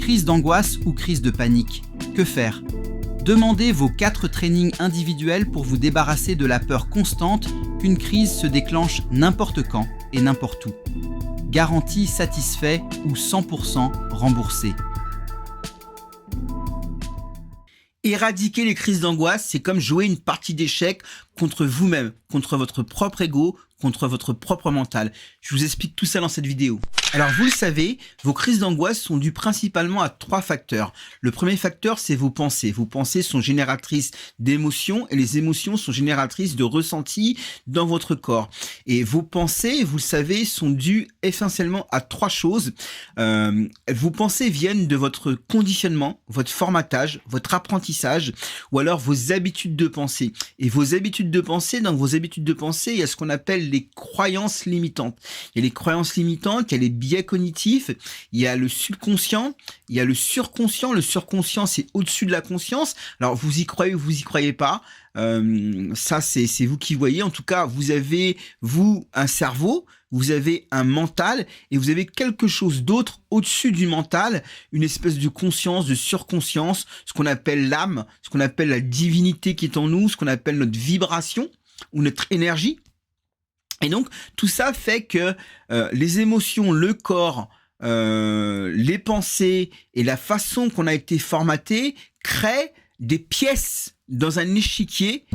Crise d'angoisse ou crise de panique? Que faire? Demandez vos 4 trainings individuels pour vous débarrasser de la peur constante qu'une crise se déclenche n'importe quand et n'importe où. Garantie satisfait ou 100% remboursé. Éradiquer les crises d'angoisse, c'est comme jouer une partie d'échecs contre vous-même, contre votre propre ego, contre votre propre mental. Je vous explique tout ça dans cette vidéo. Alors vous le savez, vos crises d'angoisse sont dues principalement à 3 facteurs. Le premier facteur, c'est vos pensées. Vos pensées sont génératrices d'émotions et les émotions sont génératrices de ressentis dans votre corps. Et vos pensées, vous le savez, sont dues essentiellement à 3 choses. Vos pensées viennent de votre conditionnement, votre formatage, votre apprentissage ou alors vos habitudes de pensée. Et vos habitudes de pensée, dans vos habitudes de pensée, il y a ce qu'on appelle les croyances limitantes. Il y a les croyances limitantes, il y a les biais cognitifs, il y a le subconscient, il y a le surconscient. Le surconscient, c'est au-dessus de la conscience. Alors, vous y croyez ou vous y croyez pas, ça, c'est vous qui voyez. En tout cas, vous avez, vous, un cerveau, vous avez un mental et vous avez quelque chose d'autre au-dessus du mental, une espèce de conscience, de surconscience, ce qu'on appelle l'âme, ce qu'on appelle la divinité qui est en nous, ce qu'on appelle notre vibration ou notre énergie. Et donc, tout ça fait que les émotions, le corps, les pensées et la façon qu'on a été formaté créent des pièces dans un échiquier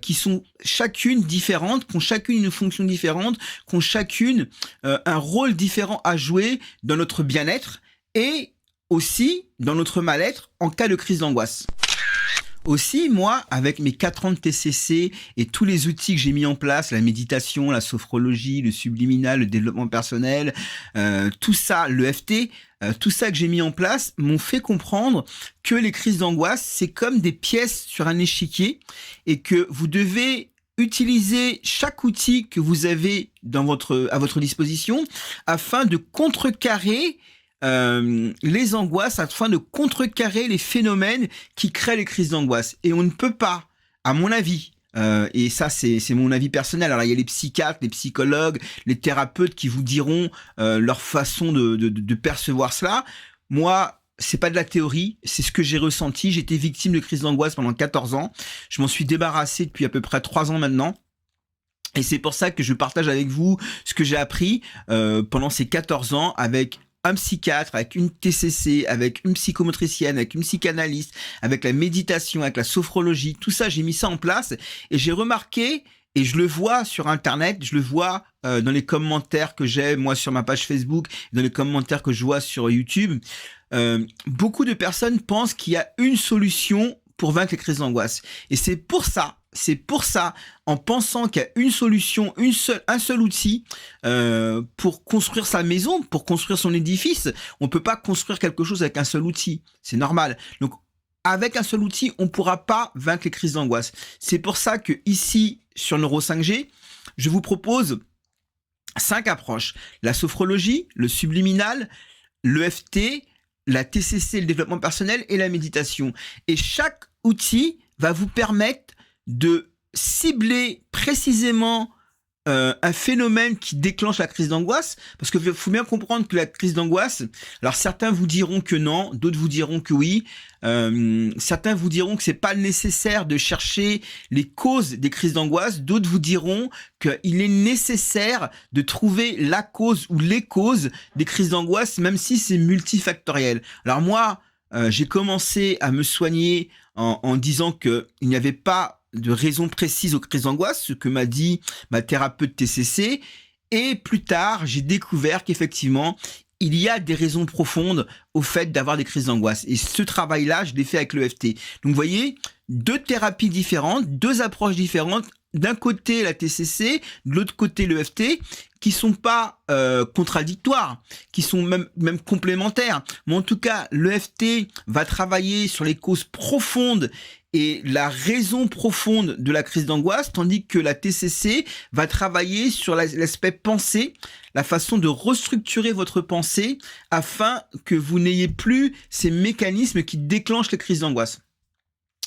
qui sont chacune différentes, qui ont chacune une fonction différente, qui ont chacune un rôle différent à jouer dans notre bien-être et aussi dans notre mal-être en cas de crise d'angoisse. Aussi, moi, avec mes 4 ans de TCC et tous les outils que j'ai mis en place, la méditation, la sophrologie, le subliminal, le développement personnel, tout ça, l'EFT, tout ça que j'ai mis en place m'ont fait comprendre que les crises d'angoisse, c'est comme des pièces sur un échiquier et que vous devez utiliser chaque outil que vous avez à votre disposition afin de contrecarrer les angoisses, afin de contrecarrer les phénomènes qui créent les crises d'angoisse. Et on ne peut pas, à mon avis, et ça c'est mon avis personnel, alors il y a les psychiatres, les psychologues, les thérapeutes qui vous diront leur façon de percevoir cela. Moi, c'est pas de la théorie, c'est ce que j'ai ressenti. J'ai été victime de crises d'angoisse pendant 14 ans. Je m'en suis débarrassé depuis à peu près 3 ans maintenant. Et c'est pour ça que je partage avec vous ce que j'ai appris pendant ces 14 ans avec un psychiatre, avec une TCC, avec une psychomotricienne, avec une psychanalyste, avec la méditation, avec la sophrologie, tout ça, j'ai mis ça en place et j'ai remarqué, et je le vois sur Internet, je le vois dans les commentaires que j'ai, moi, sur ma page Facebook, dans les commentaires que je vois sur YouTube, beaucoup de personnes pensent qu'il y a une solution pour vaincre les crises d'angoisse. Et c'est pour ça, en pensant qu'il y a une solution, un seul outil pour construire sa maison, pour construire son édifice. On peut pas construire quelque chose avec un seul outil, c'est normal. Donc, avec un seul outil, on pourra pas vaincre les crises d'angoisse. C'est pour ça que ici, sur Neuro 5G, je vous propose 5 approches. La sophrologie, le subliminal, l'EFT, la TCC, le développement personnel et la méditation. Et chaque outil va vous permettre de cibler précisément un phénomène qui déclenche la crise d'angoisse, parce que faut bien comprendre que la crise d'angoisse, alors certains vous diront que non, d'autres vous diront que oui, certains vous diront que c'est pas nécessaire de chercher les causes des crises d'angoisse, d'autres vous diront qu'il est nécessaire de trouver la cause ou les causes des crises d'angoisse, même si c'est multifactoriel. Alors moi, j'ai commencé à me soigner en disant que il n'y avait pas de raison précise aux crises d'angoisse, ce que m'a dit ma thérapeute TCC. Et plus tard, j'ai découvert qu'effectivement, il y a des raisons profondes au fait d'avoir des crises d'angoisse. Et ce travail-là, je l'ai fait avec l'EFT. Donc, vous voyez, 2 thérapies différentes, 2 approches différentes. D'un côté, la TCC, de l'autre côté, l'EFT, qui sont pas contradictoires, qui sont même complémentaires. Mais en tout cas, l'EFT va travailler sur les causes profondes et la raison profonde de la crise d'angoisse, tandis que la TCC va travailler sur l'aspect pensée, la façon de restructurer votre pensée afin que vous n'ayez plus ces mécanismes qui déclenchent les crises d'angoisse.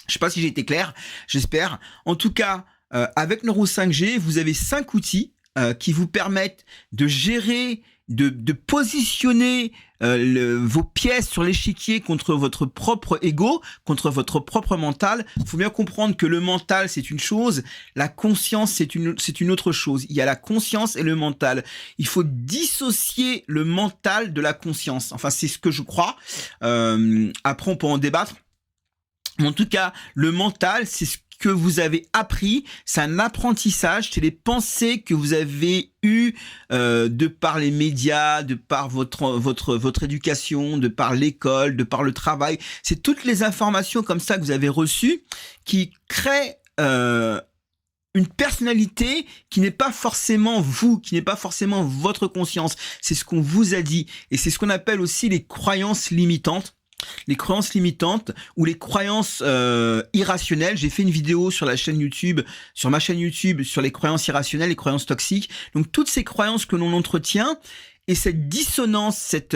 Je sais pas si j'ai été clair, j'espère. En tout cas, avec Neuro 5G, vous avez 5 outils qui vous permettent de gérer de positionner vos pièces sur l'échiquier contre votre propre ego, contre votre propre mental. Il faut bien comprendre que le mental, c'est une chose, la conscience, c'est une autre chose. Il y a la conscience et le mental. Il faut dissocier le mental de la conscience. Enfin, c'est ce que je crois. Après, on peut en débattre. En tout cas, le mental, c'est ce que vous avez appris, c'est un apprentissage, c'est les pensées que vous avez eues de par les médias, de par votre éducation, de par l'école, de par le travail. C'est toutes les informations comme ça que vous avez reçues qui créent une personnalité qui n'est pas forcément vous, qui n'est pas forcément votre conscience. C'est ce qu'on vous a dit. Et c'est ce qu'on appelle aussi les croyances limitantes. Les croyances limitantes ou les croyances irrationnelles. J'ai fait une vidéo sur la chaîne YouTube, sur ma chaîne YouTube, sur les croyances irrationnelles, les croyances toxiques. Donc toutes ces croyances que l'on entretient et cette dissonance, cet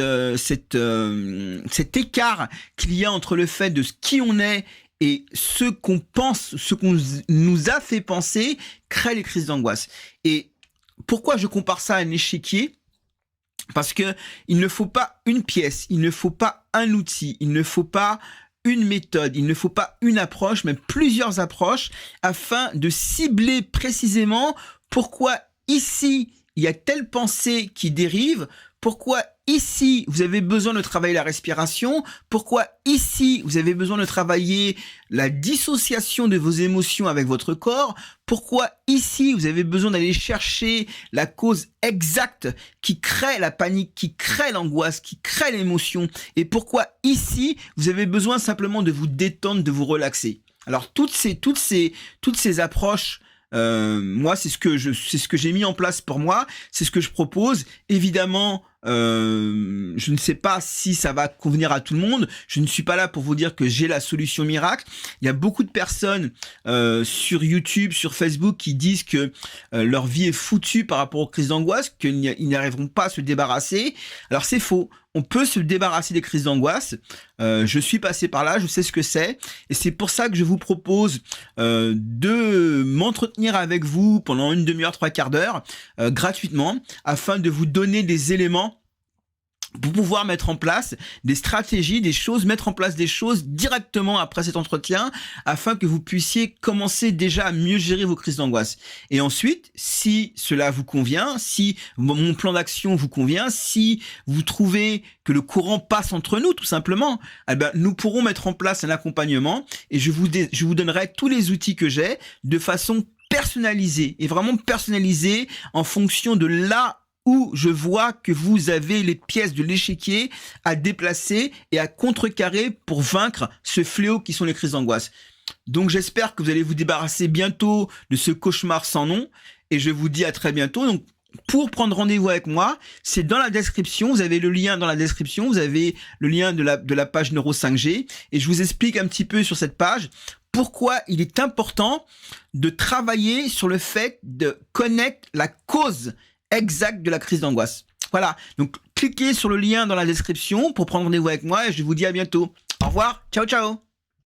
écart qu'il y a entre le fait de qui on est et ce qu'on pense, ce qu'on nous a fait penser, crée les crises d'angoisse. Et pourquoi je compare ça à un échiquier ? Parce que il ne faut pas une pièce, il ne faut pas un outil, il ne faut pas une méthode, il ne faut pas une approche, mais plusieurs approches afin de cibler précisément pourquoi ici il y a telle pensée qui dérive, pourquoi ici vous avez besoin de travailler la respiration, pourquoi ici vous avez besoin de travailler la dissociation de vos émotions avec votre corps, pourquoi ici vous avez besoin d'aller chercher la cause exacte qui crée la panique, qui crée l'angoisse, qui crée l'émotion, et pourquoi ici vous avez besoin simplement de vous détendre, de vous relaxer. Alors toutes ces approches, moi c'est ce que j'ai mis en place pour moi, c'est ce que je propose. Évidemment, je ne sais pas si ça va convenir à tout le monde. Je ne suis pas là pour vous dire que j'ai la solution miracle. Il y a beaucoup de personnes sur YouTube, sur Facebook qui disent que leur vie est foutue par rapport aux crises d'angoisse, qu'ils n'y arriveront pas à se débarrasser. Alors c'est faux. On peut se débarrasser des crises d'angoisse. Je suis passé par là, je sais ce que c'est. Et c'est pour ça que je vous propose de m'entretenir avec vous pendant une demi-heure, 3/4 d'heure, gratuitement, afin de vous donner des éléments pour pouvoir mettre en place des stratégies, des choses, mettre en place des choses directement après cet entretien afin que vous puissiez commencer déjà à mieux gérer vos crises d'angoisse. Et ensuite, si cela vous convient, si mon plan d'action vous convient, si vous trouvez que le courant passe entre nous tout simplement, eh ben, nous pourrons mettre en place un accompagnement et je vous donnerai tous les outils que j'ai de façon personnalisée et vraiment personnalisée en fonction de là où je vois que vous avez les pièces de l'échiquier à déplacer et à contrecarrer pour vaincre ce fléau qui sont les crises d'angoisse. Donc j'espère que vous allez vous débarrasser bientôt de ce cauchemar sans nom et je vous dis à très bientôt. Donc pour prendre rendez-vous avec moi, c'est dans la description, vous avez le lien dans la description, vous avez le lien de la page Neuro 5G et je vous explique un petit peu sur cette page pourquoi il est important de travailler sur le fait de connaître la cause exact de la crise d'angoisse. Voilà, donc cliquez sur le lien dans la description pour prendre rendez-vous avec moi et je vous dis à bientôt. Au revoir, ciao ciao.